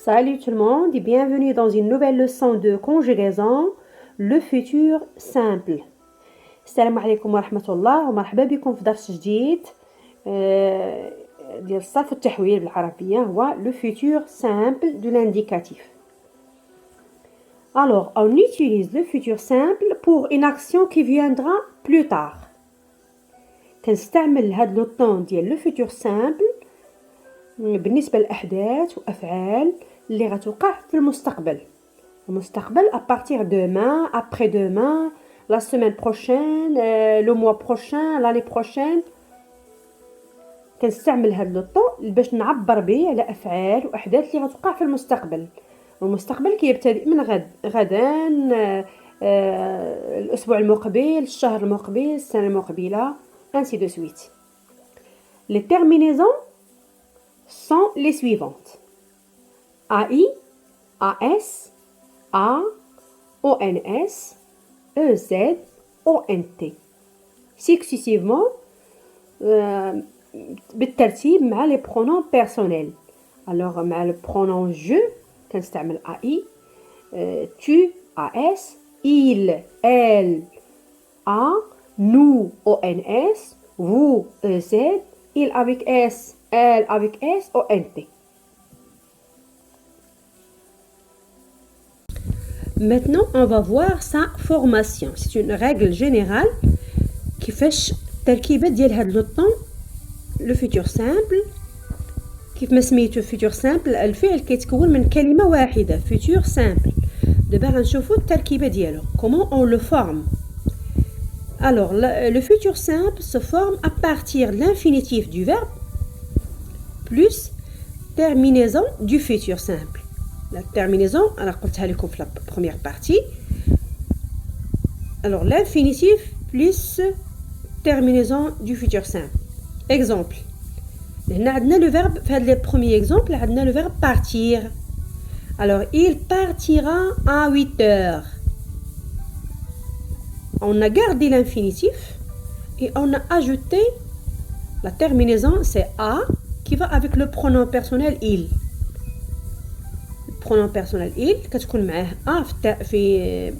Salut tout le monde et bienvenue dans une nouvelle leçon de conjugaison, le futur simple. السلام عليكم ورحمة الله ومرحبا بكم في درس جديد ديال الصرف والتحويل بالعربية هو le futur simple de l'indicatif. Alors, on utilise le futur simple pour une action qui viendra plus tard. كنستعمل هاد لو طون ديال le futur simple بالنسبة لأحداث وأفعال اللي غتوقع في المستقبل. المستقبل à partir de demain, après-demain, la semaine prochaine, le mois prochain, l'année prochaine. كنستعمل هاد لو طون باش نعبر به على أفعال وأحداث اللي غتوقع في المستقبل. المستقبل كيبتدئ من غدا الأسبوع المقبل، الشهر المقبل، السنة المقبلة، ainsi de suite. Les terminaisons sont les suivantes. AI, AS, A, ONS, EZ, ONT. Successivement, بالترتيب مع les pronoms personnels. Alors, مع le pronom je, كنستعمل AI, tu, AS, il, elle, A, nous, ONS, vous, EZ, il avec S, elle avec S, ONT. Maintenant, on va voir sa formation. C'est une règle générale qui fait تركيبة ديال هاد لو طون لو فيتور سامبل. كيف ما سميتو فيتور سامبل الفعل كيتكون من كلمة واحدة فيتور سامبل. دابا غنشوفو التركيبة ديالو comment on le forme. Alors le futur simple se forme à partir de l'infinitif du verbe plus terminaison du futur simple. La terminaison, أنا قلتها لكم في la première partie. Alors l'infinitif plus terminaison du futur simple. Exemple. هنا عندنا le verbe في هذا le premier exemple عندنا le verbe partir. Alors il partira à 8 heures. On a gardé l'infinitif et on a ajouté la terminaison, c'est a qui va avec le pronom personnel il. Le pronom personnel il كتكون معاه a في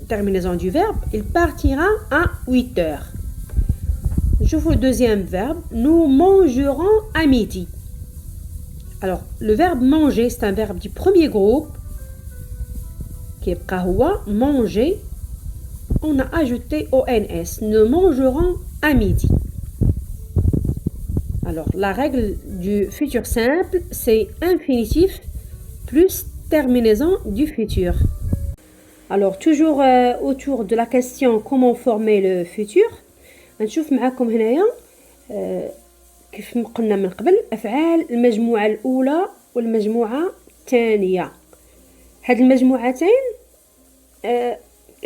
terminaison du verbe. Il partira à 8 heures. Je vous le deuxième verbe. Nous mangerons à midi. Alors, le verbe manger, c'est un verbe du premier groupe. كيبقى هو manger. On a ajouté ONS. Nous mangerons à midi. Alors, la règle du futur simple, c'est infinitif plus terminaison du futur. Alors, toujours autour de la question comment former le futur. نشوف معكم هنايا كيف قلنا من قبل أفعال المجموعة الأولى والمجموعة الثانية. هاد المجموعتين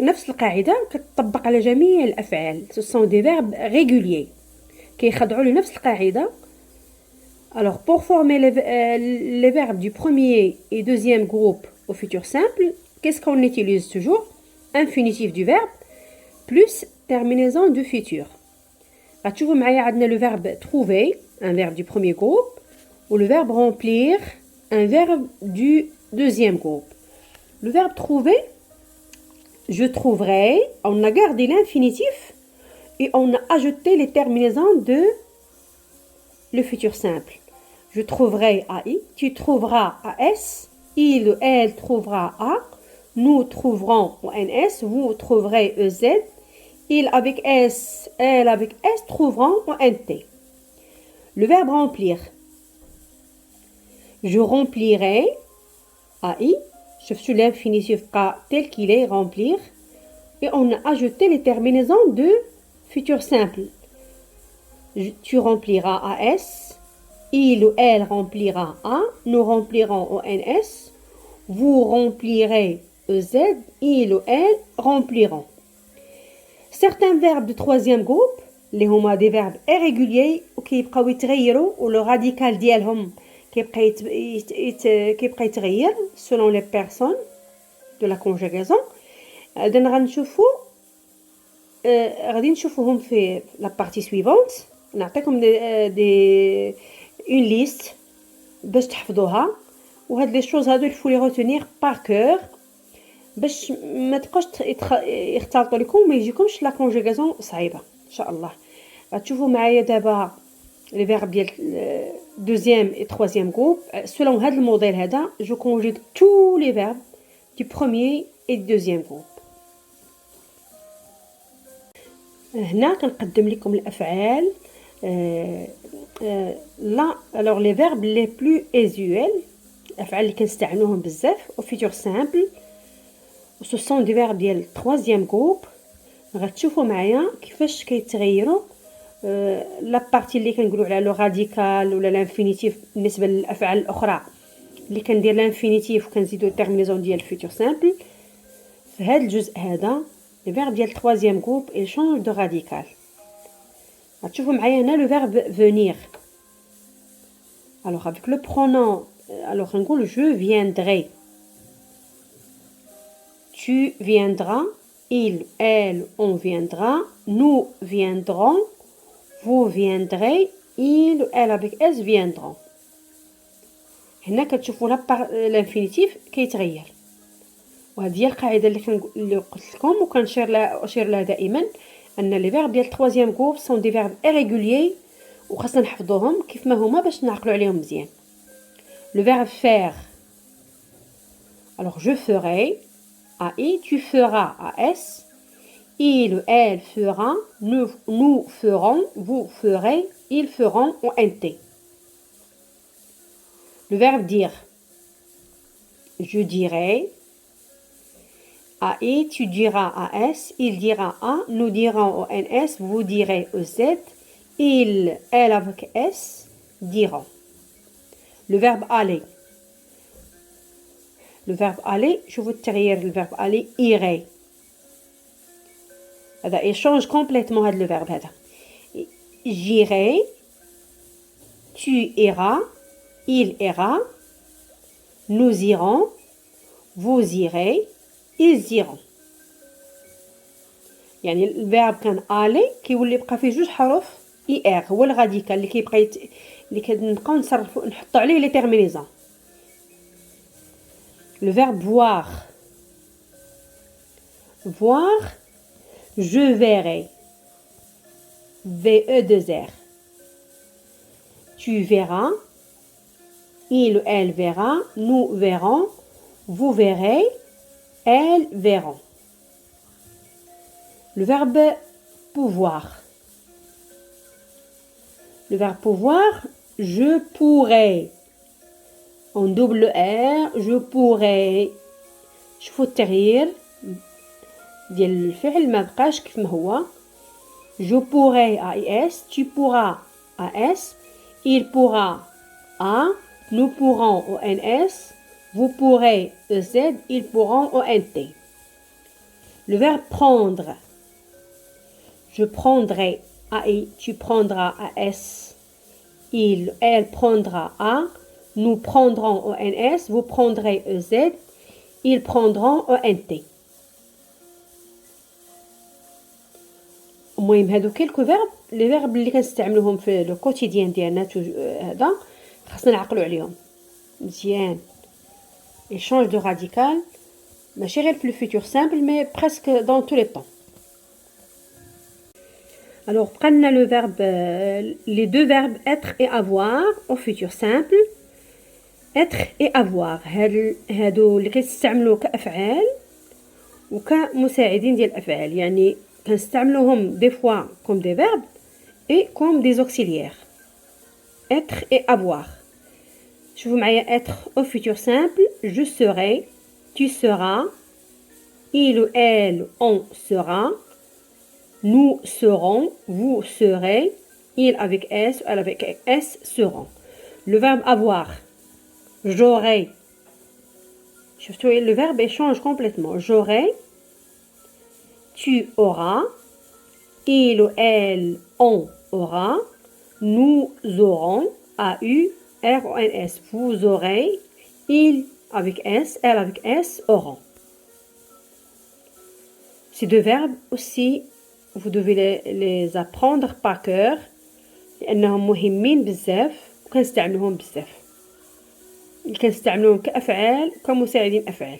نفس القاعدة كتطبق على جميع الأفعال. ce sont des verbes réguliers كيخضعوا لنفس القاعدة. Alors pour former les verbes du premier et deuxième groupe au futur simple, qu'est-ce qu'on utilise toujours? Infinitif du verbe plus terminaison du futur. غتشوفوا معايا عندنا le verbe trouver, un verbe du premier groupe, ou le verbe remplir, un verbe du deuxième groupe. Le verbe trouver, je trouverai, on a gardé l'infinitif et on a ajouté les terminaisons de le futur simple. Je trouverai AI, tu trouveras AS, il ou elle trouvera A, nous trouverons ONS, vous trouverez EZ, il avec S, elle avec S trouveront ONT. Le verbe remplir. Je remplirai AI, je suis l'infinitif tel qu'il est, remplir, et on a ajouté les terminaisons de futur simple. Tu rempliras AS, il ou elle remplira A, nous remplirons ONS, vous remplirez EZ, il ou elle rempliront. Certains verbes de troisième groupe, اللي هما des verbes irréguliers وكيبقاو يتغيروا ولو راديكال ديالهم كيبقى يتغير selon les personnes de la conjugaison. غادي نشوفوهم في la partie suivante. نعطيكم une liste باش تحفظوها وهاد لي شوز هادو الفو لي روتونير بار كور باش ما تبقاوش يختلطوا لكم وما يجيكمش لا كونجوغاسيون صعيبه ان شاء الله. غتشوفوا معايا دابا لي فيرب ديال دوزيام اي تروازيام جروب. سولون هاد الموديل هذا جو كونجوغ تو لي فيرب دو بروميير اي دوزيام جروب. هنا كنقدم لكم الافعال لا الوغ لي فيرب لي بلو ايزويل، الافعال اللي كنستعملوهم بزاف او فيتور سامبل و سو سون دي فيرب ديال تروازيام جروب. غتشوفوا معايا كيفاش كيتغيروا لا بارتي اللي كنقولوا على لو راديكال ولا لانفينيتيف بالنسبه للافعال الاخرى اللي كندير لانفينيتيف وكنزيدو تيرمينيزون ديال فيتور سامبل. في هذا الجزء هذا لي فيرب ديال تروازيام جروب il change de radical. غتشوفوا معايا هنا لو فيرب venir. alors avec le pronom alors نقول je viendrai, tu viendras, il, elle, on viendra, nous viendrons, vous viendrez, il, elle avec s viendront. هنا كتشوفوا لانفينيتيف كيتغير، وهذه هي القاعده اللي قلت لكم وكنشير لها دائما ان لي فيرب ديال التروازيام جروب سون دي فيرب ايريغوليي وخاصنا نحفظوهم كيف ما هما باش نعقلوا عليهم مزيان. لو فيرب فير alors je ferai a i, tu feras a s, il elle fera, nous ferons, vous ferez, ils feront au nt. Le verbe dire je dirai a i, tu diras a s, il dira a, nous dirons au ns, vous direz au z, il elle avec s diront. Le verbe aller. Le verbe aller, je vous تغيير le verbe aller irait. هذا échange complètement هذا le verbe هذا. J'irai, tu iras, il ira, nous irons, vous irez, ils iront. يعني الفيرب كان aller كيولي يبقى فيه جوج حروف اي ار، هو الغاديكال اللي كيبقى اللي كنبقاو نصرفوا نحطوا عليه لي تيرمينيزون. Le verbe voir. Voir, je verrai. V-E-2-R. Tu verras. Il ou elle verra. Nous verrons. Vous verrez. Elles verront. Le verbe pouvoir. Le verbe pouvoir, je pourrai. En double R, je pourrais. شوفوا التغيير ديال الفعل ما بقاش كيف ما هو. Je pourrais AIS, tu pourras AS, il pourra A, nous pourrons au NS, vous pourrez EZ, ils pourront au NT. Le verbe prendre. Je prendrai AI, tu prendras AS, il, elle prendra A, nous prendrons au NS, vous prendrez EZ, ils prendront au NT. المهم هادو كلكو فيرب لي فيرب اللي كنستعملوهم في لو كوتيديان ديالنا هذا خاصنا نعقلوا عليهم مزيان. échange de radical ماشي غير في لو فيتور سامبل مي بريسك دون تو لي طون. alors بقى لنا لو فيرب لي دو فيرب être et avoir au futur simple. être et avoir هادو اللي كيستعملوا كافعال وكمساعدين ديال الافعال، يعني كنستعملوهم دي فوا كوم دي فيرب اي كوم دي اوكسيليير. être et avoir. شوفوا معايا être au futur simple je serai, tu seras, il ou elle on sera, nous serons, vous serez, il avec s, elle avec s seront. Le verbe avoir. J'aurai. Le verbe change complètement. J'aurai, tu auras, il ou elle, on aura, nous aurons, A-U, R-O-N-S, vous aurez, il avec S, elle avec S auront. Ces deux verbes aussi, vous devez les apprendre par cœur لأنهم مهمين بزاف وكنستعملوهم بزاف. اللي كنستعملوهم كأفعال كمساعدين أفعال.